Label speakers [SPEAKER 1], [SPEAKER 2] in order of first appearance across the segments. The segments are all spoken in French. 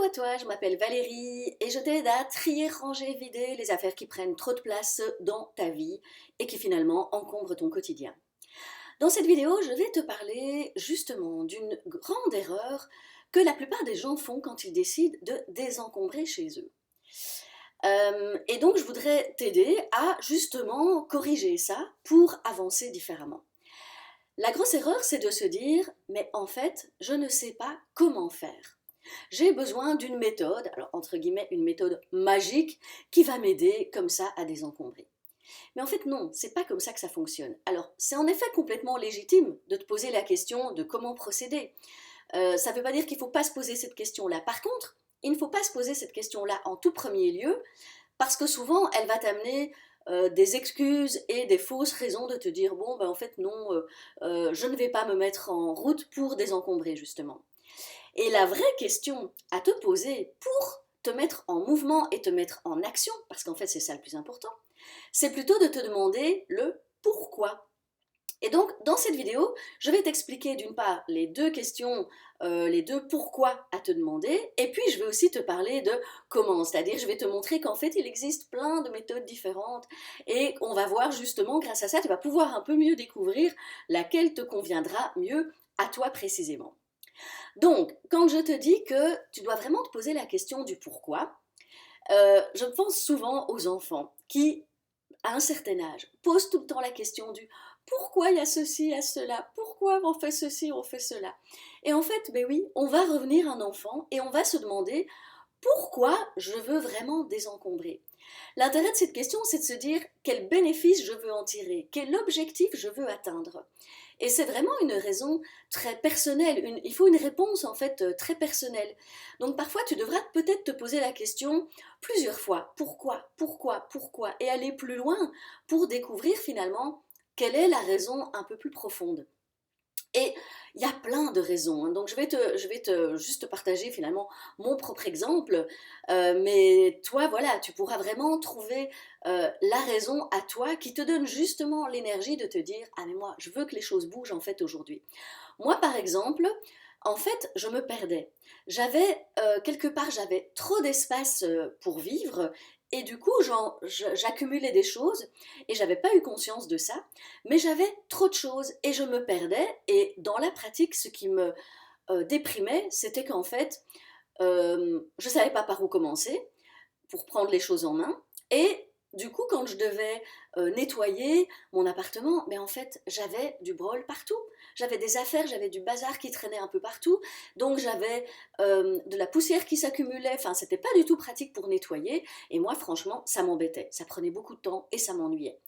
[SPEAKER 1] à toi, je m'appelle Valérie et je t'aide à trier, ranger, vider les affaires qui prennent trop de place dans ta vie et qui finalement encombrent ton quotidien. Dans cette vidéo, je vais te parler justement d'une grande erreur que la plupart des gens font quand ils décident de désencombrer chez eux. Et donc je voudrais t'aider à justement corriger ça pour avancer différemment. La grosse erreur, c'est de se dire, mais en fait, je ne sais pas comment faire. J'ai besoin d'une méthode, alors entre guillemets une méthode magique, qui va m'aider comme ça à désencombrer. Mais en fait non, c'est pas comme ça que ça fonctionne. Alors c'est en effet complètement légitime de te poser la question de comment procéder. Ça ne veut pas dire qu'il ne faut pas se poser cette question-là. Par contre, il ne faut pas se poser cette question-là en tout premier lieu, parce que souvent elle va t'amener des excuses et des fausses raisons de te dire bon ben en fait non, je ne vais pas me mettre en route pour désencombrer justement. Et la vraie question à te poser pour te mettre en mouvement et te mettre en action, parce qu'en fait c'est ça le plus important, c'est plutôt de te demander le pourquoi. Et donc dans cette vidéo, je vais t'expliquer d'une part les deux questions, les deux pourquoi à te demander, et puis je vais aussi te parler de comment, c'est-à-dire je vais te montrer qu'en fait il existe plein de méthodes différentes, et on va voir justement grâce à ça, tu vas pouvoir un peu mieux découvrir laquelle te conviendra mieux à toi précisément. Donc, quand je te dis que tu dois vraiment te poser la question du pourquoi, je pense souvent aux enfants qui, à un certain âge, posent tout le temps la question du pourquoi il y a ceci, il y a cela, pourquoi on fait ceci, on fait cela. Et en fait, ben oui, on va revenir un enfant et on va se demander pourquoi je veux vraiment désencombrer. L'intérêt de cette question, c'est de se dire quel bénéfice je veux en tirer, quel objectif je veux atteindre. Et c'est vraiment une raison très personnelle, il faut une réponse en fait très personnelle. Donc parfois tu devras peut-être te poser la question plusieurs fois, pourquoi, et aller plus loin pour découvrir finalement quelle est la raison un peu plus profonde. Et il y a plein de raisons, hein. Donc je vais te juste partager finalement mon propre exemple, mais toi, voilà, tu pourras vraiment trouver la raison à toi qui te donne justement l'énergie de te dire, ah mais moi, je veux que les choses bougent en fait aujourd'hui. Moi, par exemple, en fait, je me perdais. J'avais, quelque part, j'avais trop d'espace pour vivre et du coup, j'accumulais des choses et j'avais pas eu conscience de ça, mais j'avais trop de choses et je me perdais. Et dans la pratique, ce qui me déprimait, c'était qu'en fait, je savais pas par où commencer pour prendre les choses en main. Et du coup, quand je devais nettoyer mon appartement, mais en fait, j'avais du brol partout. J'avais des affaires, j'avais du bazar qui traînait un peu partout. Donc, j'avais de la poussière qui s'accumulait. Enfin, c'était pas du tout pratique pour nettoyer. Et moi, franchement, ça m'embêtait. Ça prenait beaucoup de temps et ça m'ennuyait.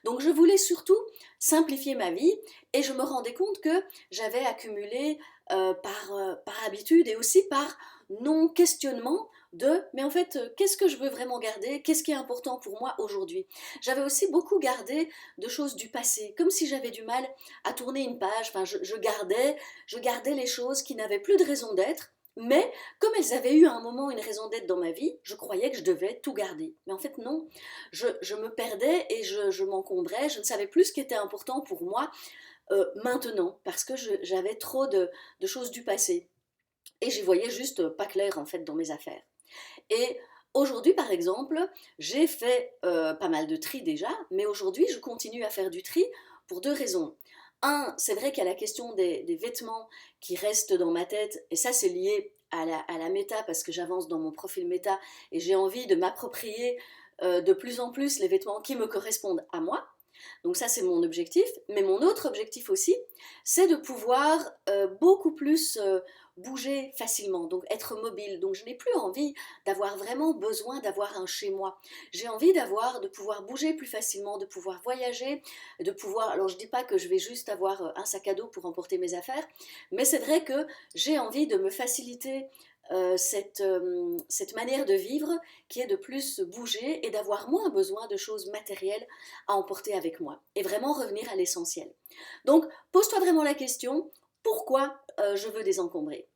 [SPEAKER 1] Donc, je voulais surtout simplifier ma vie et je me rendais compte que j'avais accumulé par habitude et aussi par non-questionnement de mais en fait qu'est-ce que je veux vraiment garder, qu'est-ce qui est important pour moi aujourd'hui. J'avais aussi beaucoup gardé de choses du passé, comme si j'avais du mal à tourner une page, enfin je gardais les choses qui n'avaient plus de raison d'être, mais comme elles avaient eu à un moment une raison d'être dans ma vie, je croyais que je devais tout garder. Mais en fait non, je me perdais et je m'encombrais, je ne savais plus ce qui était important pour moi maintenant, parce que j'avais trop de choses du passé. Et j'y voyais juste pas clair en fait dans mes affaires. Et aujourd'hui, par exemple, j'ai fait pas mal de tri déjà, mais aujourd'hui, je continue à faire du tri pour deux raisons. Un, c'est vrai qu'il y a la question des vêtements qui restent dans ma tête, et ça, c'est lié à la méta, parce que j'avance dans mon profil méta, et j'ai envie de m'approprier de plus en plus les vêtements qui me correspondent à moi. Donc ça, c'est mon objectif. Mais mon autre objectif aussi, c'est de pouvoir beaucoup plus bouger facilement, donc être mobile. Donc je n'ai plus envie d'avoir vraiment besoin d'avoir un chez moi. J'ai envie de pouvoir bouger plus facilement, de pouvoir voyager, de pouvoir. Alors je dis pas que je vais juste avoir un sac à dos pour emporter mes affaires, mais c'est vrai que j'ai envie de me faciliter cette manière de vivre qui est de plus bouger et d'avoir moins besoin de choses matérielles à emporter avec moi et vraiment revenir à l'essentiel. Donc pose-toi vraiment la question, pourquoi je veux désencombrer.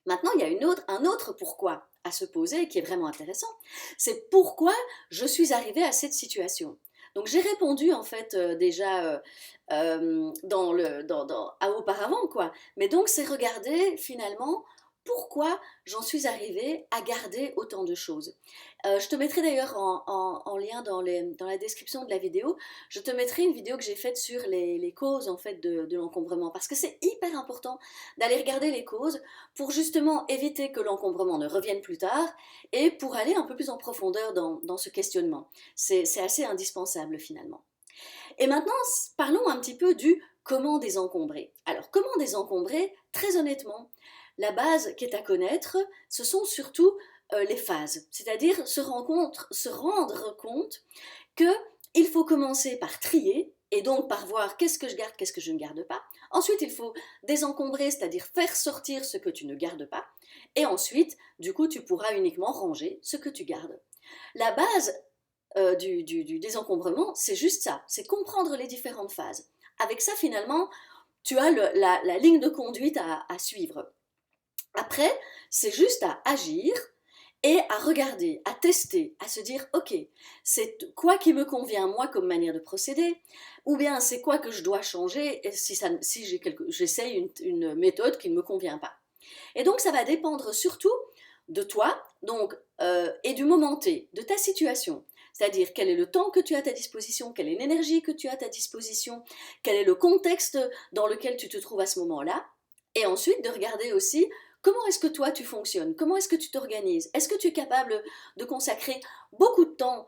[SPEAKER 1] Maintenant, il y a un autre pourquoi à se poser qui est vraiment intéressant, c'est pourquoi je suis arrivée à cette situation. Donc j'ai répondu en fait déjà auparavant quoi. Mais donc c'est regarder finalement pourquoi j'en suis arrivée à garder autant de choses. Je te mettrai d'ailleurs en lien dans la description de la vidéo, je te mettrai une vidéo que j'ai faite sur les causes en fait de l'encombrement, parce que c'est hyper important d'aller regarder les causes pour justement éviter que l'encombrement ne revienne plus tard et pour aller un peu plus en profondeur dans ce questionnement. C'est assez indispensable finalement. Et maintenant, parlons un petit peu du comment désencombrer. Alors, comment désencombrer? Très honnêtement, la base qui est à connaître, ce sont surtout les phases, c'est-à-dire se rendre compte qu'il faut commencer par trier, et donc par voir qu'est-ce que je garde, qu'est-ce que je ne garde pas. Ensuite, il faut désencombrer, c'est-à-dire faire sortir ce que tu ne gardes pas. Et ensuite, du coup, tu pourras uniquement ranger ce que tu gardes. La base du désencombrement, c'est juste ça, c'est comprendre les différentes phases. Avec ça, finalement, tu as la ligne de conduite à suivre. Après, c'est juste à agir et à regarder, à tester, à se dire, ok, c'est quoi qui me convient moi comme manière de procéder, ou bien c'est quoi que je dois changer si j'essaye une méthode qui ne me convient pas. Et donc ça va dépendre surtout de toi, donc, et du moment T, de ta situation. C'est-à-dire quel est le temps que tu as à ta disposition, quelle est l'énergie que tu as à ta disposition, quel est le contexte dans lequel tu te trouves à ce moment-là. Et ensuite de regarder aussi comment est-ce que toi tu fonctionnes, comment est-ce que tu t'organises. Est-ce que tu es capable de consacrer beaucoup de temps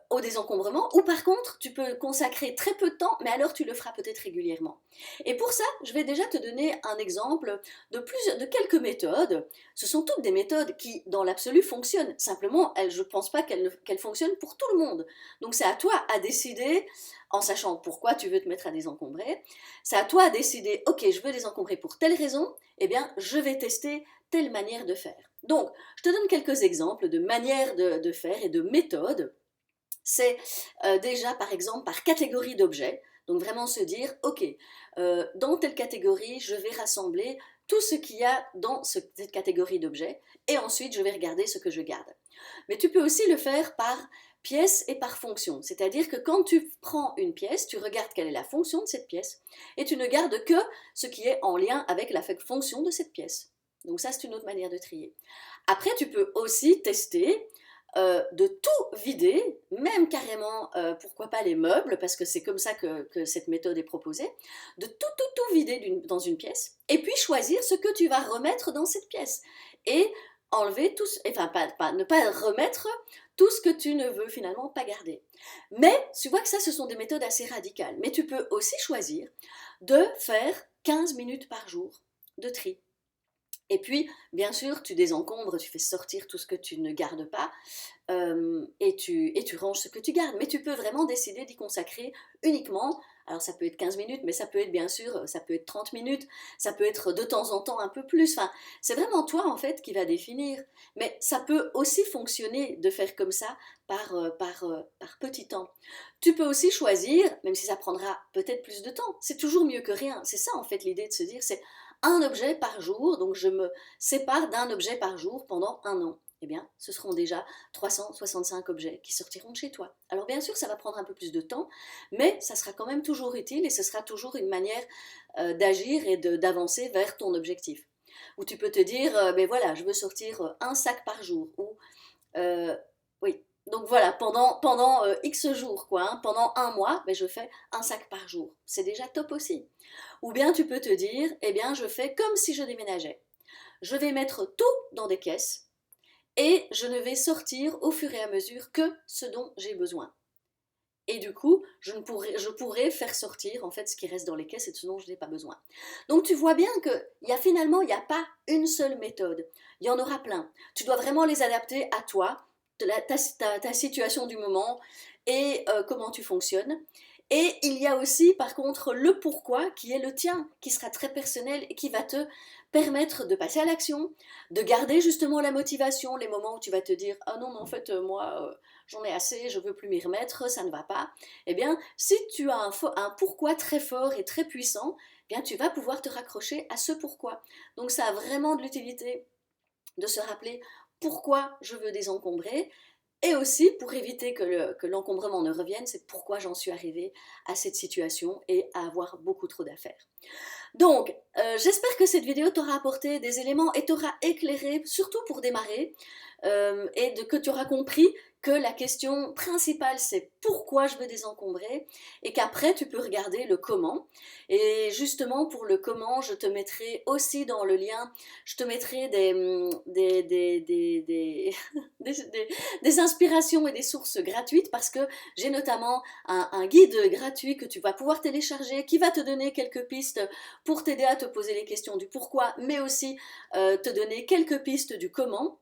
[SPEAKER 1] au désencombrement, ou par contre tu peux consacrer très peu de temps, mais alors tu le feras peut-être régulièrement. Et pour ça, je vais déjà te donner un exemple de quelques méthodes. Ce sont toutes des méthodes qui, dans l'absolu, fonctionnent. Simplement, je ne pense pas qu'elles fonctionnent pour tout le monde. Donc c'est à toi à décider, en sachant pourquoi tu veux te mettre à désencombrer, c'est à toi à décider, ok, je veux désencombrer pour telle raison, eh bien je vais tester telle manière de faire. Donc, je te donne quelques exemples de manières de faire et de méthodes. C'est déjà par exemple par catégorie d'objets, donc vraiment se dire, ok, dans telle catégorie, je vais rassembler tout ce qu'il y a dans cette catégorie d'objets, et ensuite je vais regarder ce que je garde. Mais tu peux aussi le faire par pièce et par fonction, c'est-à-dire que quand tu prends une pièce, tu regardes quelle est la fonction de cette pièce, et tu ne gardes que ce qui est en lien avec la fonction de cette pièce. Donc ça, c'est une autre manière de trier. Après, tu peux aussi tester de tout vider, même carrément, pourquoi pas les meubles, parce que c'est comme ça que cette méthode est proposée, de tout vider dans une pièce, et puis choisir ce que tu vas remettre dans cette pièce, et enlever tout, enfin ne pas remettre tout ce que tu ne veux finalement pas garder. Mais tu vois que ça, ce sont des méthodes assez radicales, mais tu peux aussi choisir de faire 15 minutes par jour de tri. Et puis, bien sûr, tu désencombres, tu fais sortir tout ce que tu ne gardes pas et tu ranges ce que tu gardes. Mais tu peux vraiment décider d'y consacrer uniquement, alors ça peut être 15 minutes, mais ça peut être bien sûr, ça peut être 30 minutes, ça peut être de temps en temps un peu plus. Enfin, c'est vraiment toi en fait qui va définir. Mais ça peut aussi fonctionner de faire comme ça par petit temps. Tu peux aussi choisir, même si ça prendra peut-être plus de temps, c'est toujours mieux que rien. C'est ça en fait l'idée de se dire, c'est un objet par jour, donc je me sépare d'un objet par jour pendant un an. Eh bien, ce seront déjà 365 objets qui sortiront de chez toi. Alors bien sûr, ça va prendre un peu plus de temps, mais ça sera quand même toujours utile et ce sera toujours une manière d'agir et d'avancer vers ton objectif. Ou tu peux te dire, ben voilà, je veux sortir un sac par jour, ou oui. Donc voilà, pendant X jours, quoi, hein, pendant un mois, ben je fais un sac par jour. C'est déjà top aussi. Ou bien tu peux te dire, eh bien je fais comme si je déménageais. Je vais mettre tout dans des caisses et je ne vais sortir au fur et à mesure que ce dont j'ai besoin. Et du coup, je pourrais faire sortir en fait ce qui reste dans les caisses et de ce dont je n'ai pas besoin. Donc tu vois bien que finalement, il n'y a pas une seule méthode. Il y en aura plein. Tu dois vraiment les adapter à toi, ta situation du moment et comment tu fonctionnes. Et il y a aussi par contre le pourquoi qui est le tien, qui sera très personnel et qui va te permettre de passer à l'action, de garder justement la motivation, les moments où tu vas te dire ah non mais en fait moi j'en ai assez, je veux plus m'y remettre, ça ne va pas. Eh bien si tu as un pourquoi très fort et très puissant, eh bien tu vas pouvoir te raccrocher à ce pourquoi. Donc ça a vraiment de l'utilité de se rappeler pourquoi je veux désencombrer, Et aussi, pour éviter que l'encombrement ne revienne, c'est pourquoi j'en suis arrivée à cette situation et à avoir beaucoup trop d'affaires. Donc, j'espère que cette vidéo t'aura apporté des éléments et t'aura éclairé, surtout pour démarrer, que tu auras compris que la question principale c'est pourquoi je veux désencombrer et qu'après tu peux regarder le comment. Et justement pour le comment, je te mettrai aussi dans le lien, je te mettrai des inspirations et des sources gratuites parce que j'ai notamment un guide gratuit que tu vas pouvoir télécharger qui va te donner quelques pistes pour t'aider à te poser les questions du pourquoi, mais aussi te donner quelques pistes du comment.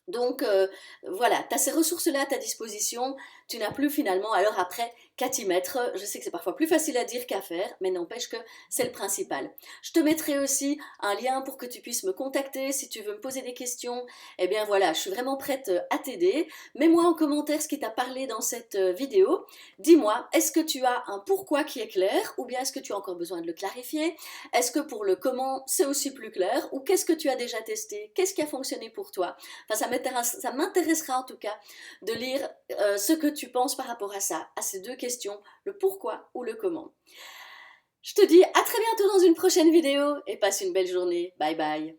[SPEAKER 1] Donc voilà, tu as ces ressources-là à ta disposition, tu n'as plus finalement alors après qu'à t'y mettre. Je sais que c'est parfois plus facile à dire qu'à faire, mais n'empêche que c'est le principal. Je te mettrai aussi un lien pour que tu puisses me contacter si tu veux me poser des questions. Eh bien voilà, je suis vraiment prête à t'aider. Mets-moi en commentaire ce qui t'a parlé dans cette vidéo. Dis-moi, est-ce que tu as un pourquoi qui est clair ou bien est-ce que tu as encore besoin de le clarifier? Est-ce que pour le comment, c'est aussi plus clair ou qu'est-ce que tu as déjà testé? Qu'est-ce qui a fonctionné pour toi? Enfin, ça m'intéressera en tout cas de lire ce que tu penses par rapport à ça, à ces deux questions, le pourquoi ou le comment. Je te dis à très bientôt dans une prochaine vidéo et passe une belle journée. Bye bye.